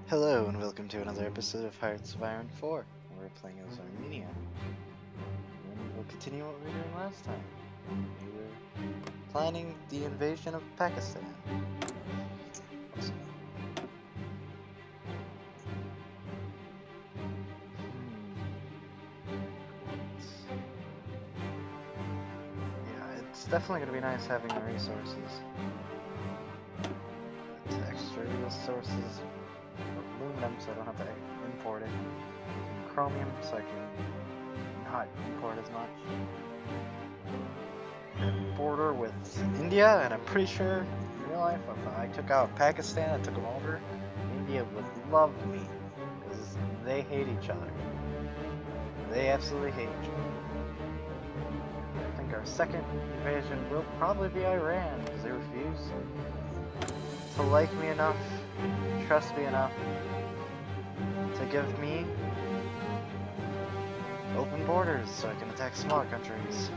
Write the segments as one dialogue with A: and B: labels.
A: Hello and welcome to another episode of Hearts of Iron 4. We're playing as Armenia. And we'll continue what we were doing last time. We were planning the invasion of Pakistan. Awesome. Yeah, it's definitely going to be nice having the resources. Extra resources. Aluminum so I don't have to import it. And chromium so I can not import as much. And border with India, and I'm pretty sure in real life if I took out Pakistan and took them over, India would love me because they hate each other. They absolutely hate each other. I think our second invasion will probably be Iran because they refuse to like me enough, trust me enough to give me open borders so I can attack smaller countries.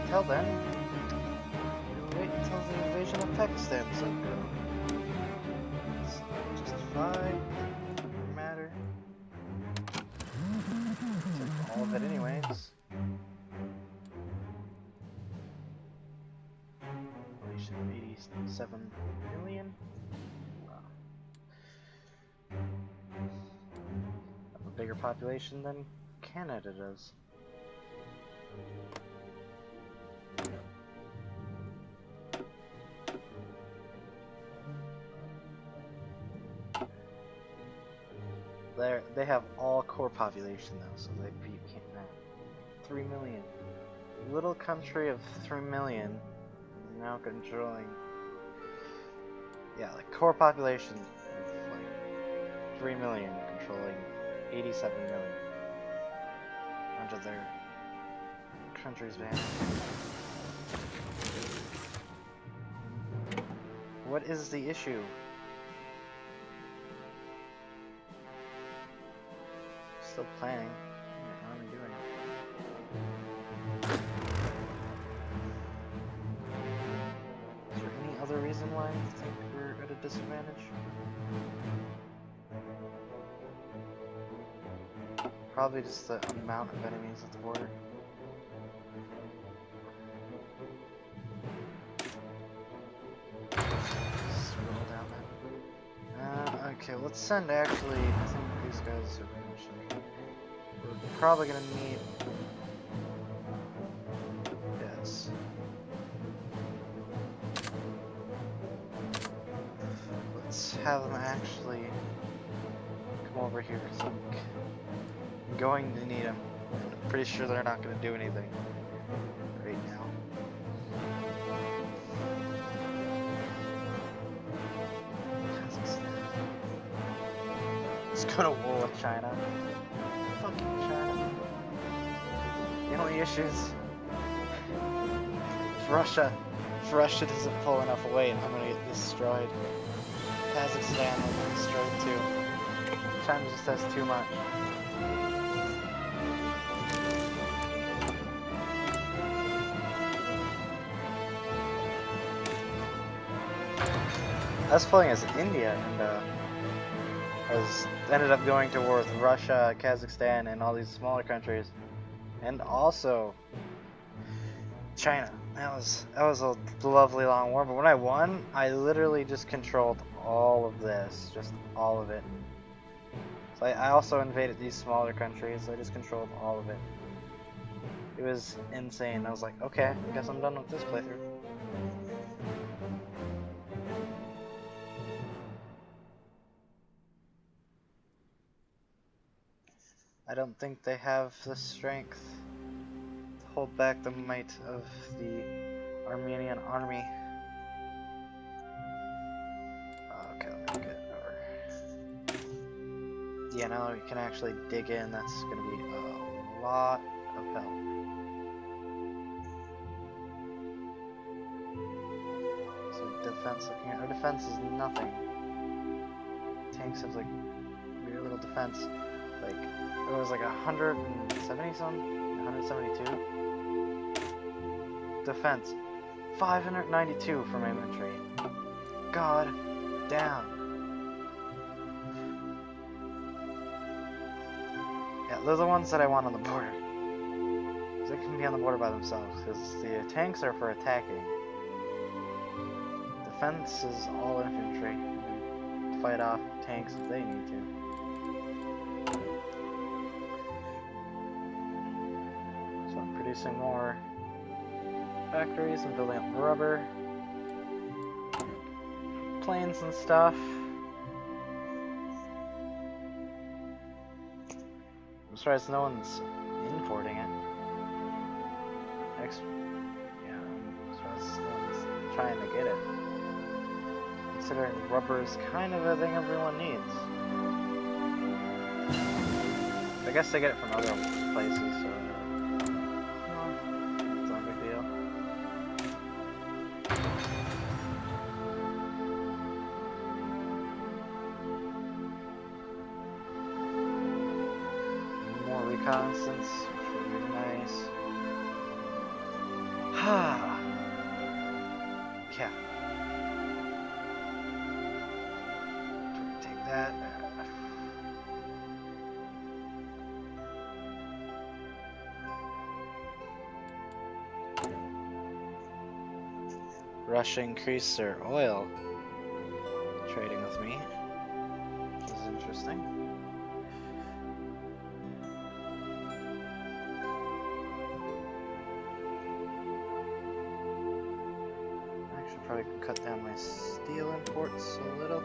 A: Until then, we'll wait until the invasion of Pakistan so it's just fine. Doesn't matter. Took all of it anyways. Population of 87 million. Have a bigger population than Canada does. They have all core population though, so they beat Canada. 3 million. Little country of 3 million now controlling. Yeah, like core population of like 3 million controlling 87 million. Under their country's ban. What is the issue? Still planning. What am I doing? Is there any other reason why you think we're at a disadvantage? Probably just the amount of enemies at the border. Scroll down then. Okay, let's send actually, I think these guys are actually, we're probably gonna need, yes. Let's have them actually come over here, so I'm going to need them. I'm pretty sure they're not gonna do anything right now. Let's go to war with China. Fucking China. The only issues. If Russia doesn't pull enough away, I'm gonna get destroyed. Kazakhstan will get destroyed too. China just has too much. I was playing as India and ended up going to war with Russia, Kazakhstan, and all these smaller countries, and also China. That was a lovely long war. But when I won, I literally just controlled all of this, just all of it. So I also invaded these smaller countries. I just controlled all of it. It was insane. I was like, okay, I guess I'm done with this playthrough. I don't think they have the strength to hold back the might of the Armenian army. Okay, let me get over. Yeah, now we can actually dig in. That's gonna be a lot of help. So defense, looking at our defense is nothing. Tanks have like very little defense. Like it was like 170 something, 172 defense, 592 from infantry. God damn. Yeah, they're the ones that I want on the border. They can be on the border by themselves, because the tanks are for attacking. Defense is all infantry. You can fight off tanks if they need to. So I'm producing more factories and building up rubber, planes and stuff. I'm surprised no one's importing it. Yeah, I'm surprised no one's trying to get it. Considering rubber is kind of a thing everyone needs. I guess they get it from other places, so it's not a big deal. More reconnaissance, which would be nice. Yeah. Take that. Russia increased their oil trading with me. This is interesting. I should probably cut down my steel imports a little.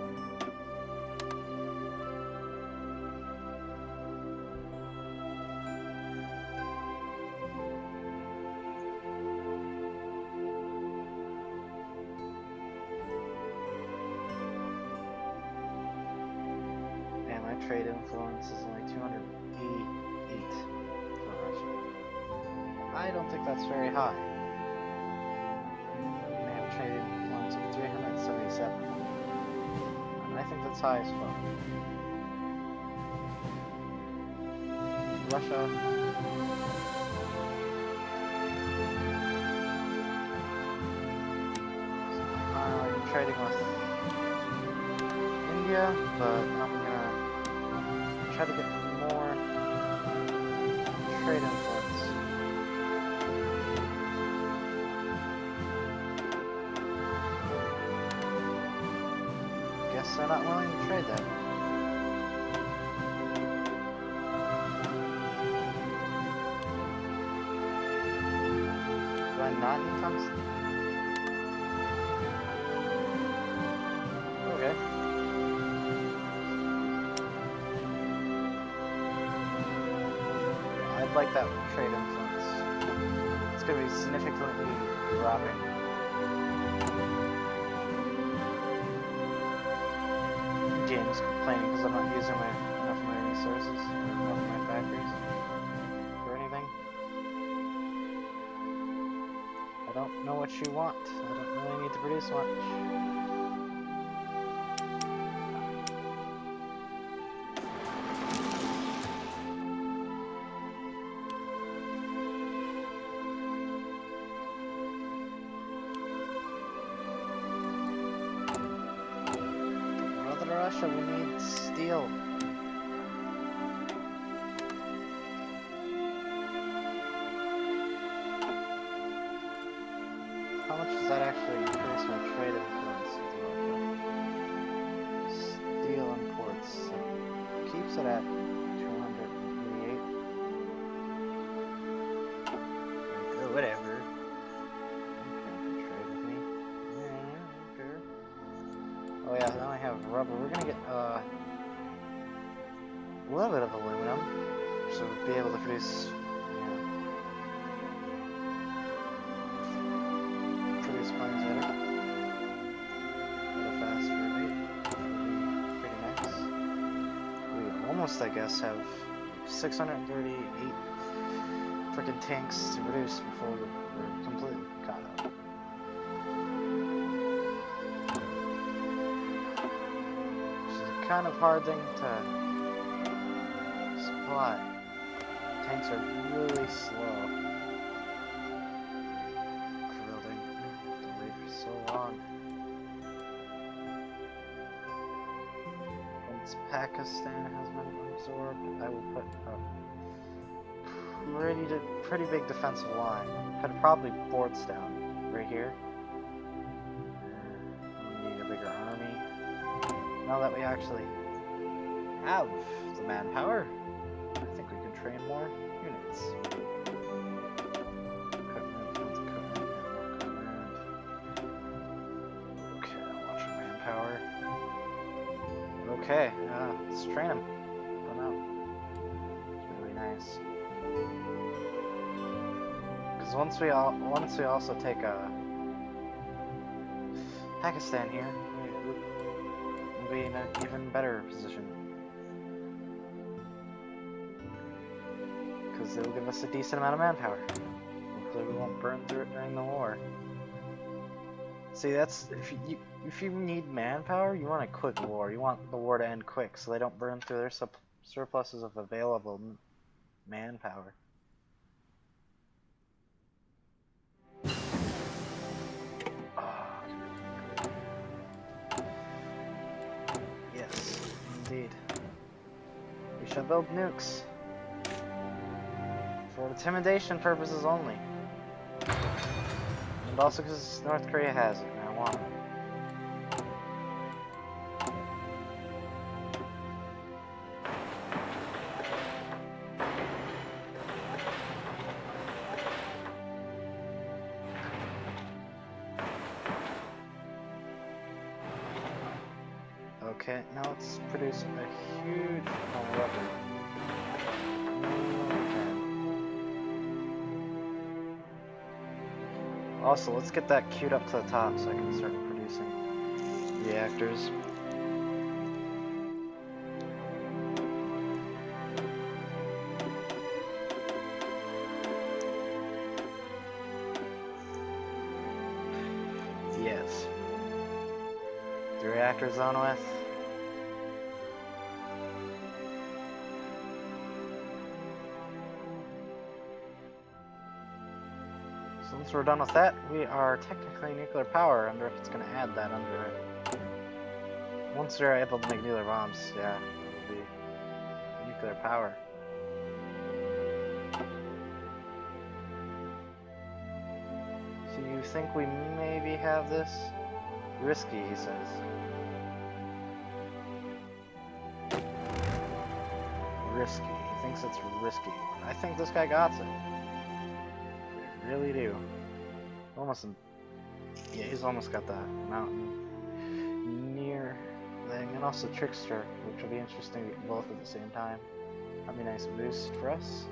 A: Trade influence is only 288 for Russia. I don't think that's very high. They have trade influence of 377. And I think that's high as fuck. Russia. I'm trading with India, but I'm gonna try to get more trade influence. Guess they're not willing to trade that. Do I not need tungsten? Okay. I'd like that trade influence. It's going to be significantly dropping. James complaining because I'm not using enough of my resources, or enough of my factories for anything. I don't know what you want. I don't really need to produce much. Russia, we need steel. How much does that actually increase my trade influence with Russia? Steel imports. It keeps it at 288. Like, whatever. Okay, trade with me. Yeah, okay. Oh yeah, now I have rubber. We're gonna get a little bit of aluminum, so we'll be able to produce, planes better at a faster rate. Pretty nice. We almost, I guess, have 638 freaking tanks to produce before we're completely caught up. Kind of hard thing to supply. Tanks are really slow for building. Delayed for so long. Once Pakistan has been absorbed, I will put up pretty big defensive line. Could probably forts down right here. We need a bigger army. Now that we actually have the manpower, I think we can train more units. Okay, watch our manpower. Okay, let's train him. Put him out. It's really nice. Because once we also take Pakistan here, we'll be in an even better position. Because it'll give us a decent amount of manpower. Hopefully we won't burn through it during the war. See, that's if you need manpower, you want a quick war. You want the war to end quick, so they don't burn through their surpluses of available manpower. Yes, indeed. We shall build nukes for intimidation purposes only. And also because North Korea has it, and I want it. Okay, now let's produce a huge weapon. Also, let's get that queued up to the top so I can start producing reactors. Yes. The reactor's on with. So once we're done with that, we are technically nuclear power. I wonder if it's going to add that under it. Once they're able to make nuclear bombs, yeah, it'll be nuclear power. So you think we maybe have this? Risky, he says. Risky. He thinks it's risky. I think this guy got it. I really do. Almost. Yeah, he's almost got that mountain near thing, and also Trickster, which will be interesting to get both at the same time. That'd be a nice boost for us.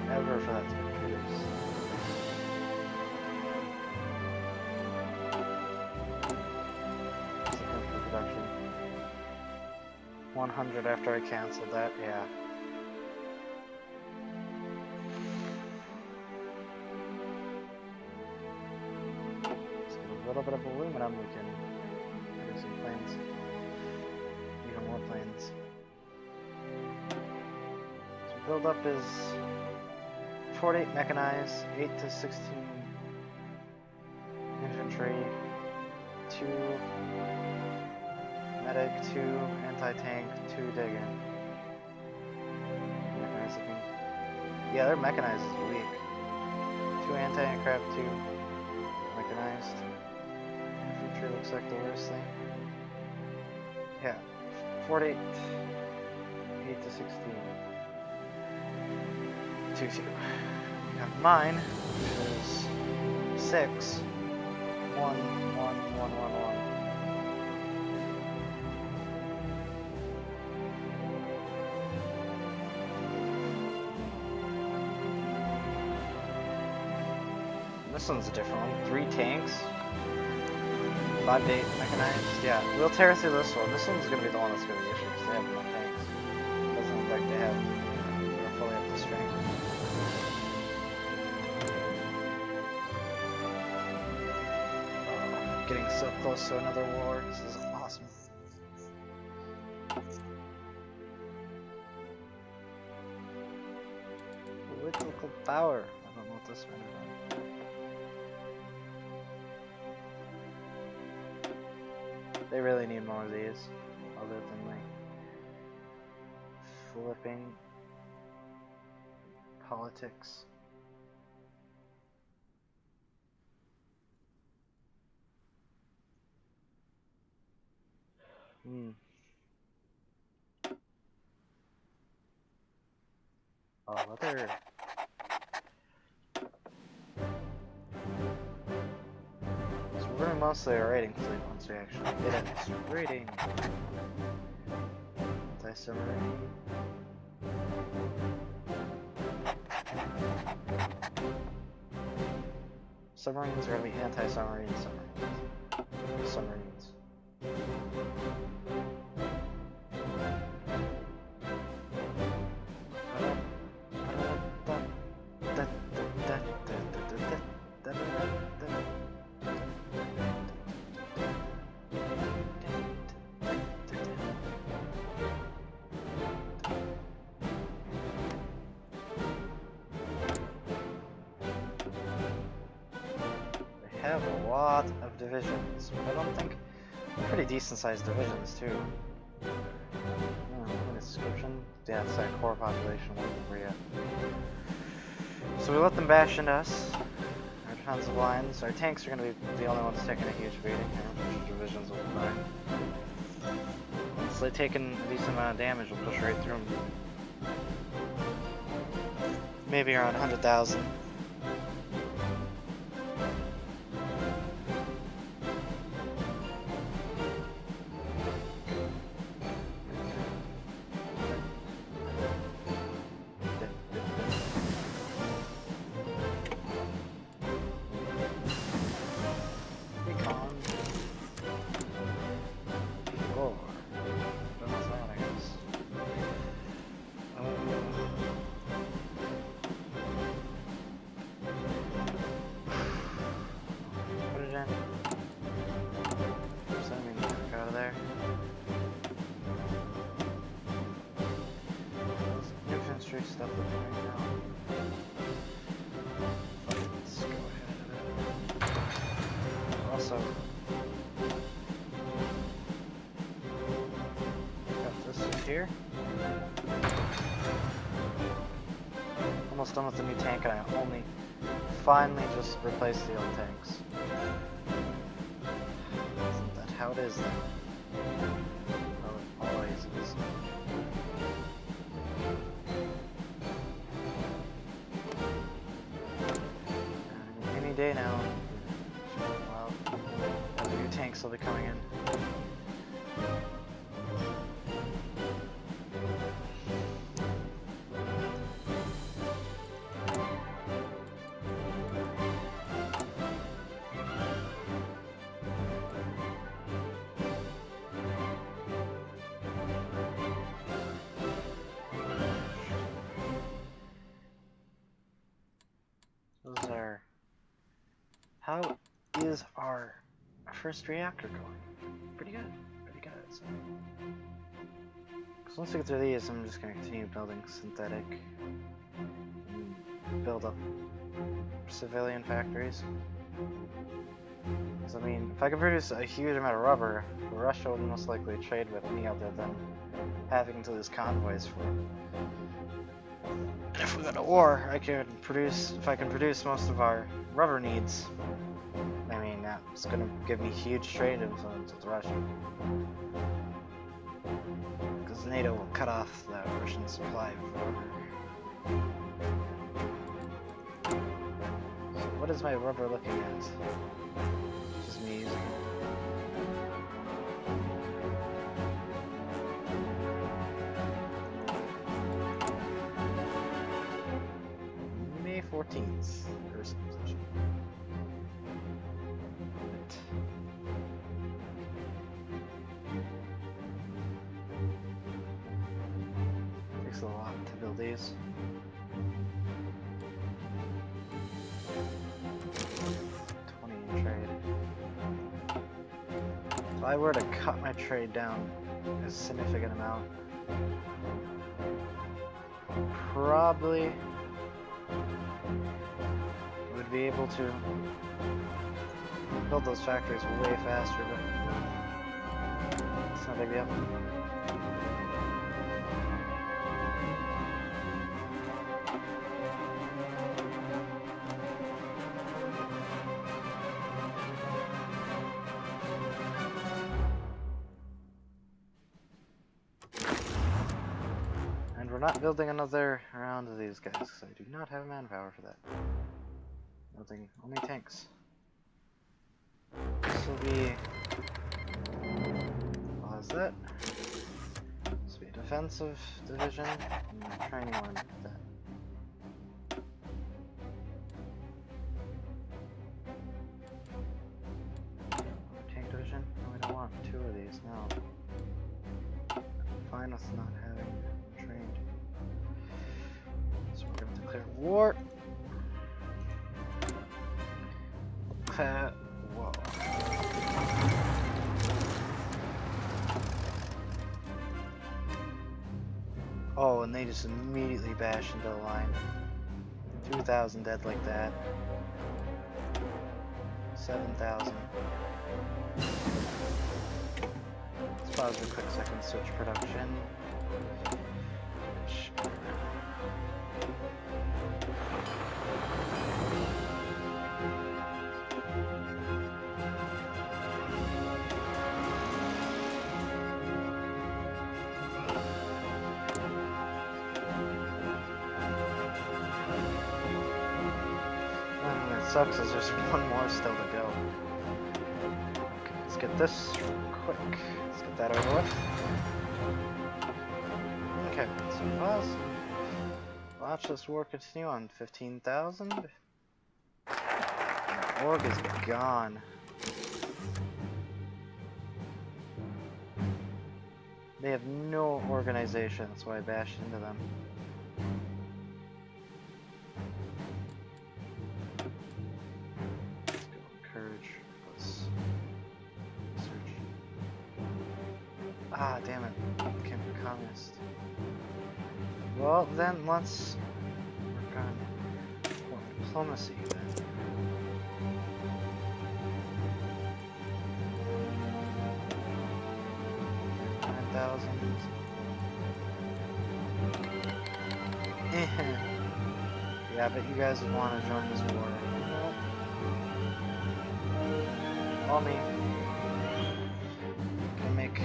A: Forever for that to be produced. For production. 100 after I canceled that, yeah. Let's get a little bit of aluminum, we can produce some planes. Even more planes. So build up is 48 mechanized, 8 to 16 infantry, 2 medic, 2 anti-tank, 2 digging. Mechanized looking. Yeah, their mechanized is weak. 2 anti-aircraft, 2 mechanized. Infantry looks like the worst thing. Yeah, 48, 8 to 16. 2-2. We have mine, which is 6, 1, 1, 1, 1, 1. This one's a different one. 3 tanks, 5 to 8 mechanized. Yeah, we'll tear through this one. This one's gonna be the one that's gonna be issued because they have more tanks. Doesn't look like they have. They're fully up to strength. Getting so close to another war. This is awesome. Political power. I don't know what this means. They really need more of these, other than like flipping politics. Oh, other. So we're doing mostly a rating fleet once we actually get it. Rating. Anti-submarine. Submarines are gonna be anti-submarine submarines. Have a lot of divisions, but I don't think pretty decent sized divisions too. Description? Yeah, it's that core population where you. So we let them bash into us. Our defensive lines, our tanks are going to be the only ones taking a huge beating here. Divisions will be fine. Once they take a decent amount of damage, we'll push right through them. Maybe around 100,000. Stuff right now. Let's go ahead. Also, got this here. Almost done with the new tank, and I only finally just replaced the old tanks. Isn't that how it is then? How it always is. Day now. Well, the new tanks will be coming in. Those are. How is our first reactor going? Pretty good. Pretty good. So, once we get through these, I'm just going to continue building synthetic and build up civilian factories. Because, I mean, if I could produce a huge amount of rubber, Russia would most likely trade with me other than having to lose convoys for it. If we go to war, I could produce, if I can produce most of our rubber needs, I mean, that's going to give me huge trade influence with Russia. Because NATO will cut off the Russian supply of rubber. So what is my rubber looking at? Just me using it. May 14th, first position. Takes a lot to build these. 20 in trade. If I were to cut my trade down a significant amount, probably would be able to build those factories way faster, but no big deal. And we're not building another round of these guys, because I do not have manpower for that. Building only tanks. This will be... What is that? This will be a defensive division, and a training one with that. Tank division? No, we don't want two of these, no. Fine with not having trained. So we're going to declare war. Whoa. Oh, and they just immediately bash into the line. 2,000 dead like that. 7,000. Let's pause for a quick second, switch production. Sucks is there's one more still to go. Okay, let's get this real quick. Let's get that over with. Okay, so pause. Watch this war continue on 15,000. Org is gone. They have no organization, that's why I bashed into them. Ah, damn it. Became a communist. Well, then let's work on diplomacy then. Yeah, but you guys would want to join this war. Nope. All me. Can make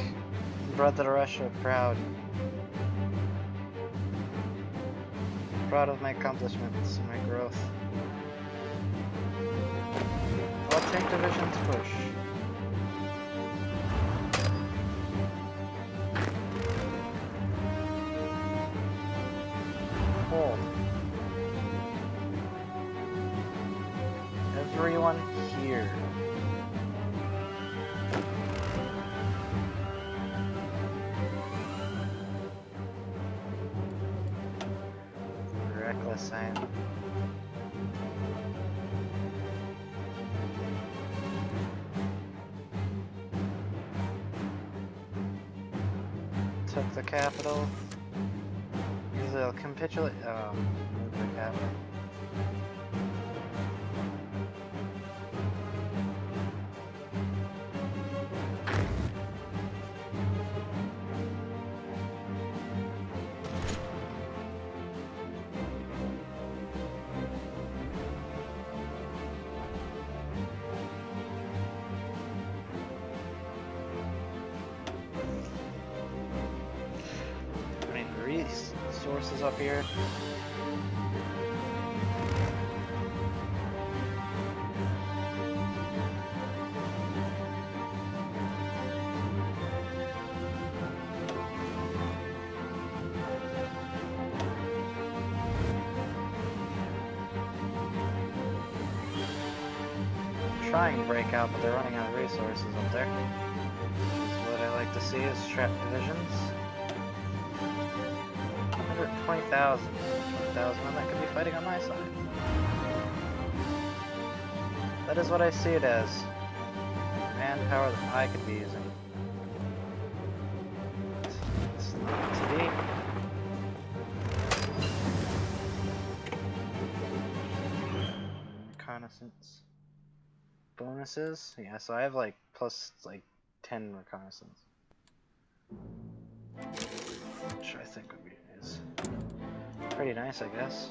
A: Brother Russia proud. Proud of my accomplishments and my growth. All tank divisions push. Hold. Everyone here. Reckless I am. Took the capital. Usually they'll capitulate. Move the capital. Sources up here. Trying to break out, but they're running out of resources up there. So what I like to see is trap divisions. 120,000. 20,000, and that could be fighting on my side. That is what I see it as. Manpower that I could be using. It's not to be. Reconnaissance. Bonuses? Yeah, so I have like plus like 10 reconnaissance. which I think would be is pretty nice, I guess.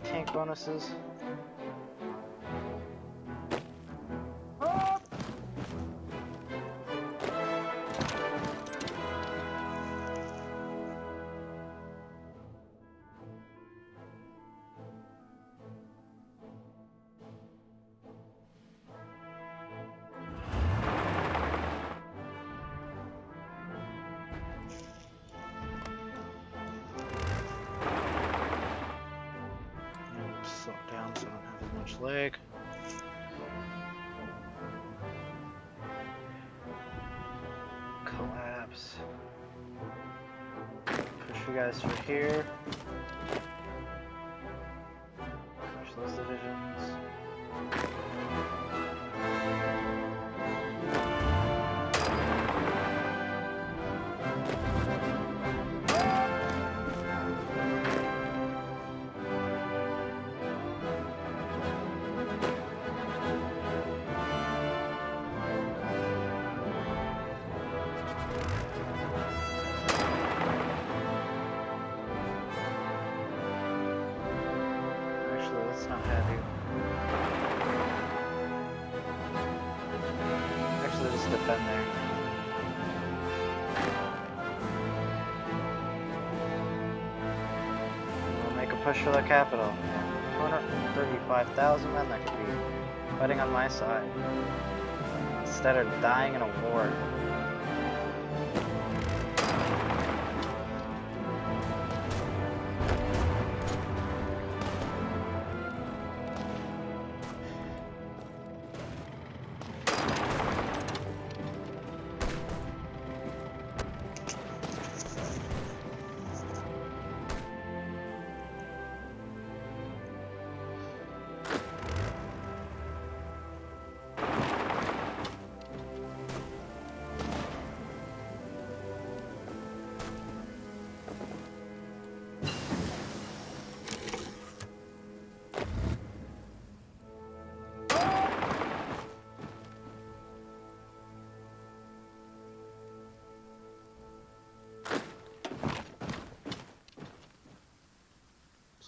A: Tank bonuses. Slow it down so I don't have as much lag. Collapse. Push you guys through here. Push those divisions. Let's not have you. Actually, just defend there. We'll make a push for the capital. 235,000 men that could be fighting on my side instead of dying in a war.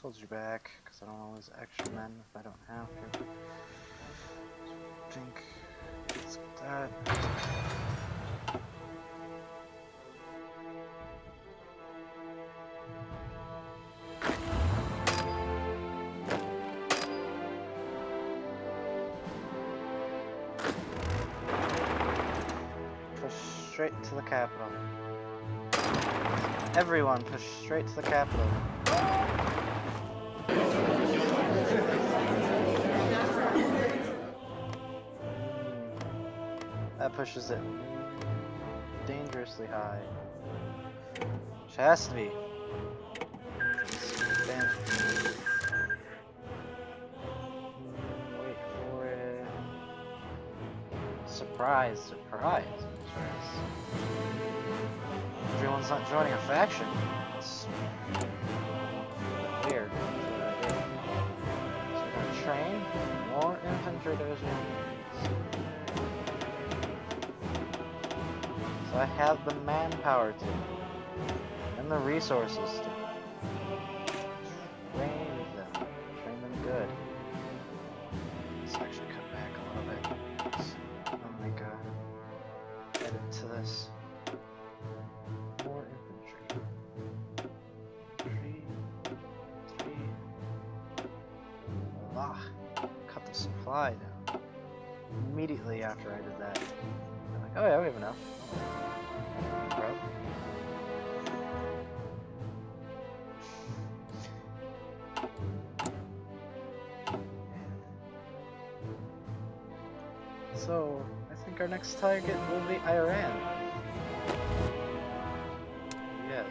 A: Hold you back, because I don't want to lose extra men if I don't have to. I think let's get that. Push straight to the capital. Everyone push straight to the capital. That pushes it dangerously high. Which has to be. Wait for it. Surprise, surprise. Everyone's not joining a faction. It's weird. So we're gonna train more infantry divisions. So I have the manpower to, and the resources to train them good. Let's actually cut back a little bit. I'll make a edit to this. More infantry. Three. Ah, cut the supply down. Immediately after I did that, I'm like, oh yeah, we have enough. Bro. So, I think our next target will be Iran. Yes.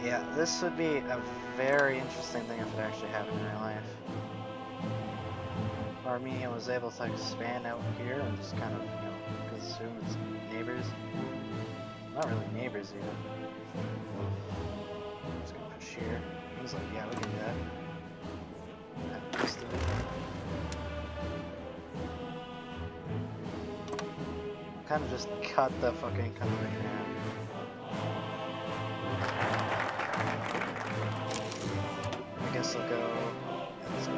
A: Yeah, this would be a very interesting thing if it actually happened in real life. Armenia was able to expand out here and just kind of, consume its neighbors. Not really neighbors even. Just gonna push here. He's like, yeah, we can do that. Just do it. Kind of just cut the fucking country in half. I guess I'll go. Let's go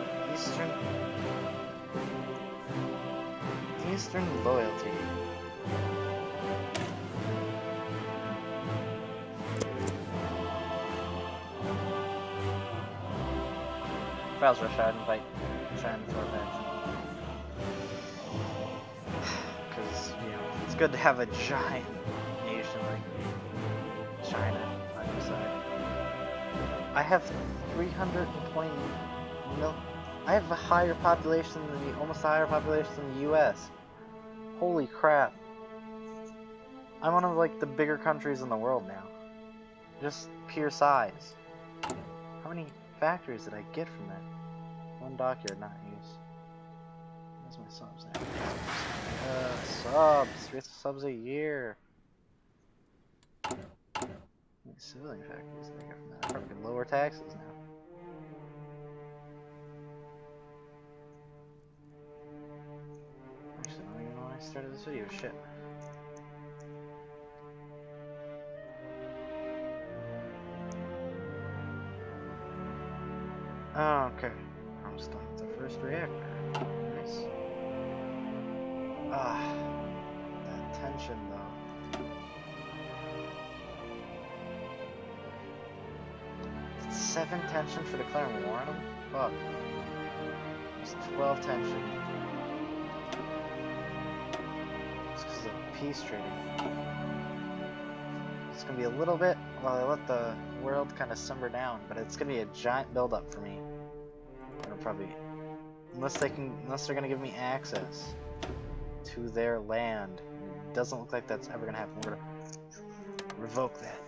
A: Eastern loyalty. If I was Russia, I'd invite China to our faction. Because, it's good to have a giant nation like China on your side. I have 320 mil. I have a higher population than almost a higher population than the U.S. Holy crap. I'm one of the bigger countries in the world now. Just pure size. How many factories did I get from that? One dockyard not used. Where's my subs at? Subs! 3 subs a year. How many civilian factories did I get from that? I probably could lower taxes now. Actually, I don't even know when I started this video. Shit. Oh, okay. Almost done with the first reactor. Nice. Ah, that tension though. It's 7 tension for declaring war on them? Fuck. It's 12 tension. It's because of peace treaty. It's gonna be a little bit while I let the world kind of simmer down, but it's gonna be a giant build-up for me. It'll probably, unless they're gonna give me access to their land. It doesn't look like that's ever gonna happen. We're gonna revoke that.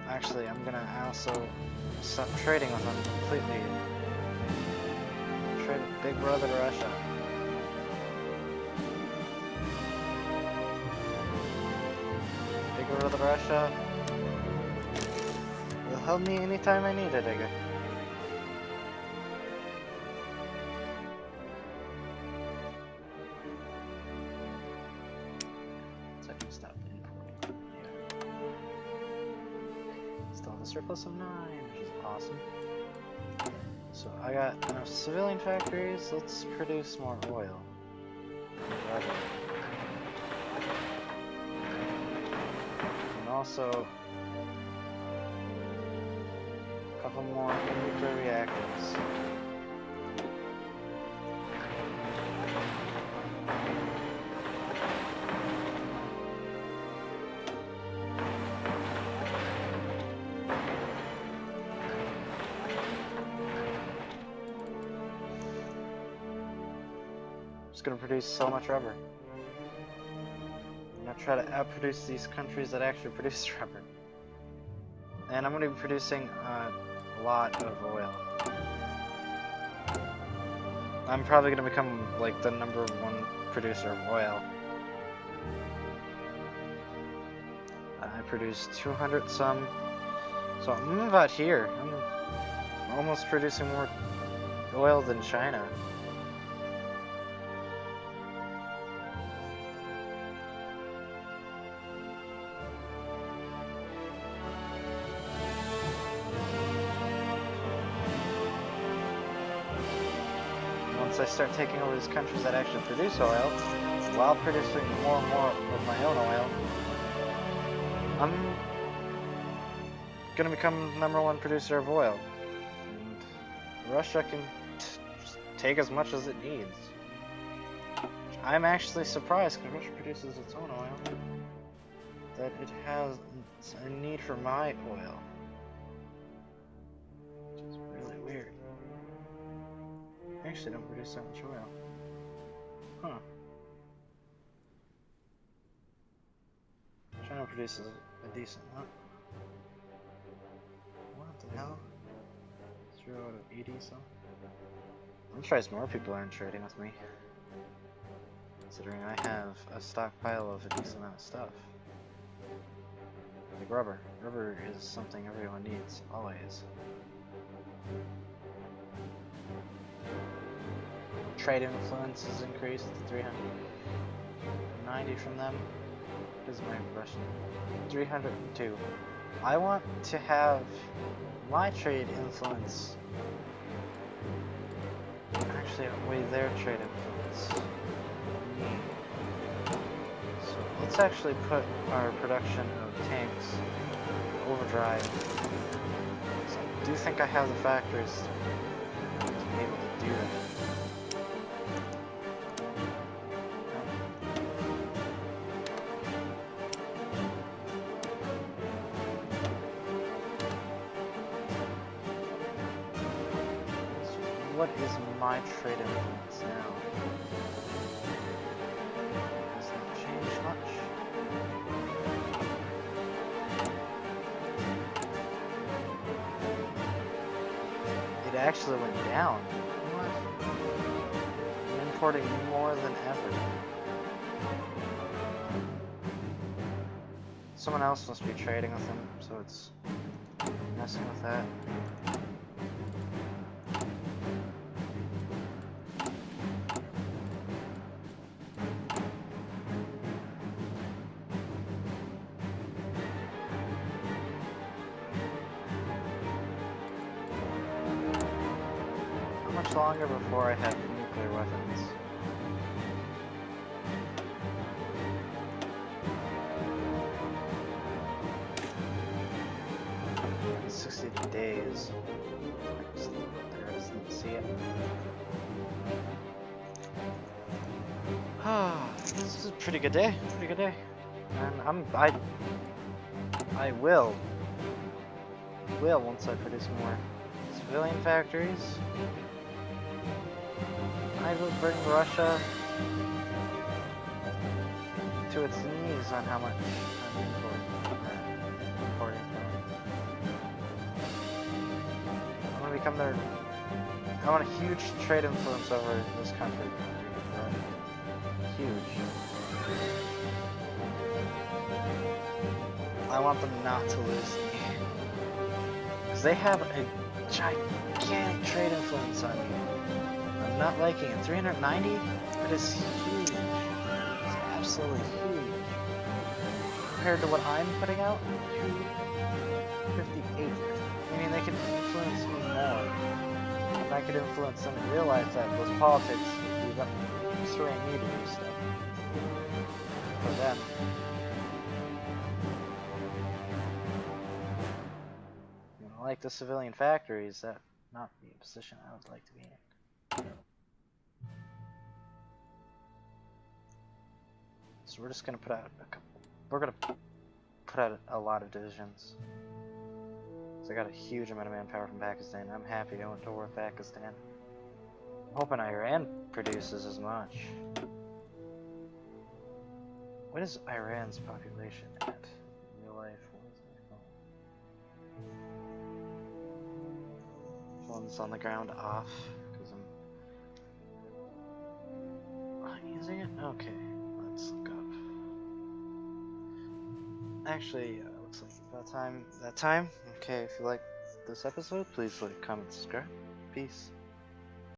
A: Actually, I'm gonna also stop trading with them completely. Trade with Big Brother to Russia. Big Brother to Russia will help me anytime I need it, Digga. So I can stop importing. Yeah. Still have a surplus of 9, which is awesome. So I got enough civilian factories. Let's produce more oil. And also a couple more nuclear reactors. Gonna produce so much rubber. I'm gonna try to outproduce these countries that actually produce rubber. And I'm gonna be producing a lot of oil. I'm probably gonna become the #1 producer of oil. I produce 200 some. So I'm about here. I'm almost producing more oil than China. Once I start taking over these countries that actually produce oil, while producing more and more of my own oil, I'm gonna become #1 producer of oil. And Russia can just take as much as it needs. I'm actually surprised, because Russia produces its own oil, that it has a need for my oil. Which is really weird. I actually don't produce that much oil. Huh. China produces a decent amount. What the hell? 0 out of 80 so. I'm surprised more people aren't trading with me. Considering I have a stockpile of a decent amount of stuff. Like rubber. Rubber is something everyone needs, always. Trade influence is increased to 390 from them. What is my Russian? 302. I want to have my trade influence actually outweigh their trade influence. So let's actually put our production of tanks in overdrive. So I do think I have the factors to be able to do that. What is my trade influence now? Has not changed much. It actually went down. What? I'm importing more than ever. Someone else must be trading with them, so it's messing with that. Longer before I had nuclear weapons. 60 days. There it is, didn't see it. This is a pretty good day. Pretty good day. And I will once I produce more civilian factories. I will bring Russia to its knees on how much I'm importing I want to become their... I want a huge trade influence over this country. Huge. I want them not to lose me. Because they have a gigantic trade influence on me. I'm not liking it. 390? That is huge. It's absolutely huge. Compared to what I'm putting out, 258. I mean, they could influence me more. If I could influence them and realize that those politics would be persuading me to do stuff. For them. You know, like the civilian factories, that not be a position I would like to be in. So we're just gonna put out a couple. We're gonna put out a lot of divisions. So I got a huge amount of manpower from Pakistan. I'm happy I went to war with Pakistan. I'm hoping Iran produces as much. What is Iran's population at in real life? Phone's on the ground off because I'm not using it. Okay. Let's look up. Actually, looks like about that time. Okay, if you like this episode, please like, comment, subscribe. Peace.